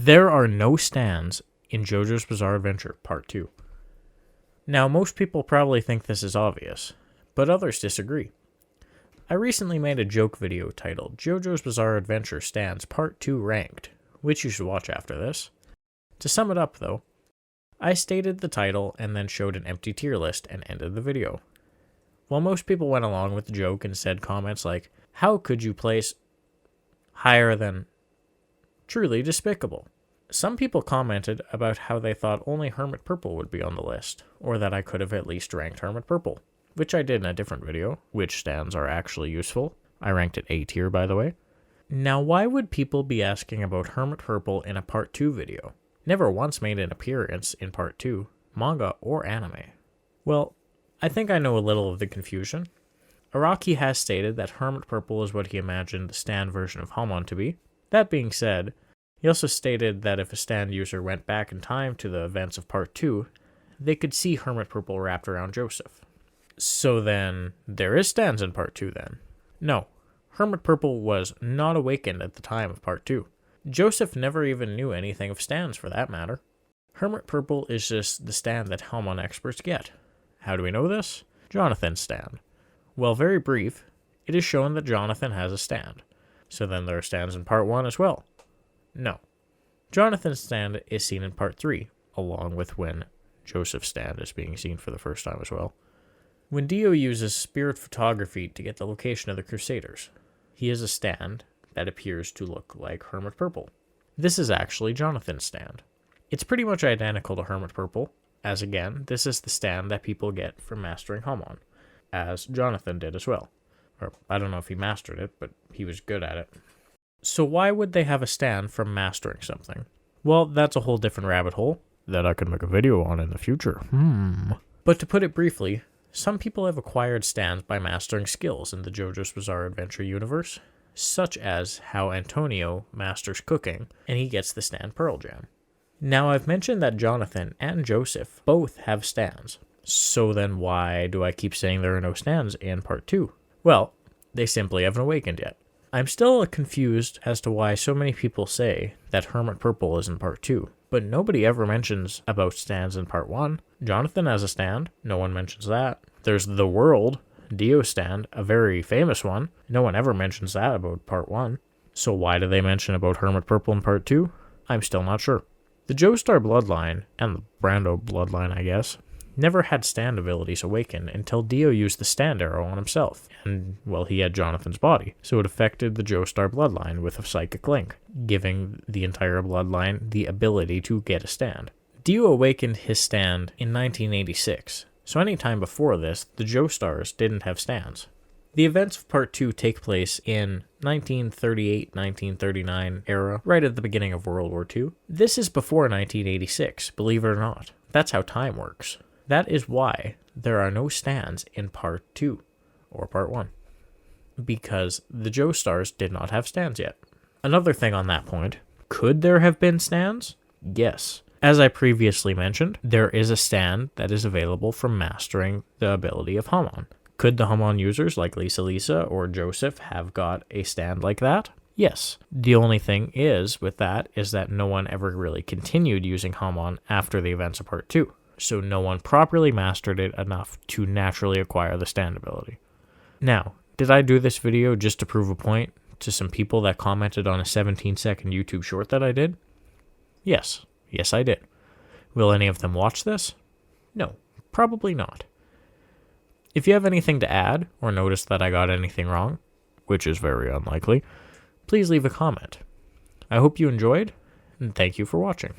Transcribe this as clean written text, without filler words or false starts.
There are no stands in JoJo's Bizarre Adventure Part 2. Now, most people probably think this is obvious, but others disagree. I recently made a joke video titled JoJo's Bizarre Adventure Stands Part 2 Ranked, which you should watch after this. To sum it up, though, I stated the title and then showed an empty tier list and ended the video. While most people went along with the joke and said comments like, "How could you place higher than truly despicable?" Some people commented about how they thought only Hermit Purple would be on the list, or that I could have at least ranked Hermit Purple, which I did in a different video, which stands are actually useful. I ranked it A tier, by the way. Now, why would people be asking about Hermit Purple in a Part 2 video? Never once made an appearance in Part 2, manga or anime. Well, I think I know a little of the confusion. Araki has stated that Hermit Purple is what he imagined the stand version of Hamon to be. That being said, he also stated that if a stand user went back in time to the events of Part 2, they could see Hermit Purple wrapped around Joseph. So then, there is stands in Part 2 then? No, Hermit Purple was not awakened at the time of Part 2. Joseph never even knew anything of stands for that matter. Hermit Purple is just the stand that Hamon experts get. How do we know this? Jonathan's stand. Well, very brief, it is shown that Jonathan has a stand. So then there are stands in Part 1 as well. No. Jonathan's stand is seen in Part 3, along with when Joseph's stand is being seen for the first time as well. When Dio uses spirit photography to get the location of the Crusaders, he has a stand that appears to look like Hermit Purple. This is actually Jonathan's stand. It's pretty much identical to Hermit Purple, as again, this is the stand that people get from mastering Hamon, as Jonathan did as well. Or, I don't know if he mastered it, but he was good at it. So why would they have a stand from mastering something? Well, that's a whole different rabbit hole that I could make a video on in the future. But to put it briefly, some people have acquired stands by mastering skills in the JoJo's Bizarre Adventure universe, such as how Antonio masters cooking, and he gets the stand Pearl Jam. Now, I've mentioned that Jonathan and Joseph both have stands, so then why do I keep saying there are no stands in Part 2? Well, they simply haven't awakened yet. I'm still confused as to why so many people say that Hermit Purple is in Part 2, but nobody ever mentions about stands in Part 1. Jonathan has a stand, no one mentions that. There's the World, Dio stand, a very famous one. No one ever mentions that about Part 1. So why do they mention about Hermit Purple in Part 2? I'm still not sure. The Joestar bloodline, and the Brando bloodline I guess, never had stand abilities awakened until Dio used the stand arrow on himself, and, well, he had Jonathan's body, so it affected the Joestar bloodline with a psychic link, giving the entire bloodline the ability to get a stand. Dio awakened his stand in 1986, so any time before this, the Joestars didn't have stands. The events of Part 2 take place in 1938-1939 era, right at the beginning of World War II. This is before 1986, believe it or not. That's how time works. That is why there are no stands in Part 2, or Part 1, because the Joestars did not have stands yet. Another thing on that point, could there have been stands? Yes. As I previously mentioned, there is a stand that is available from mastering the ability of Hamon. Could the Hamon users like Lisa or Joseph have got a stand like that? Yes. The only thing is with that is that no one ever really continued using Hamon after the events of Part 2. So no one properly mastered it enough to naturally acquire the stand ability. Now, did I do this video just to prove a point to some people that commented on a 17-second YouTube short that I did? Yes. Yes, I did. Will any of them watch this? No, probably not. If you have anything to add, or notice that I got anything wrong, which is very unlikely, please leave a comment. I hope you enjoyed, and thank you for watching.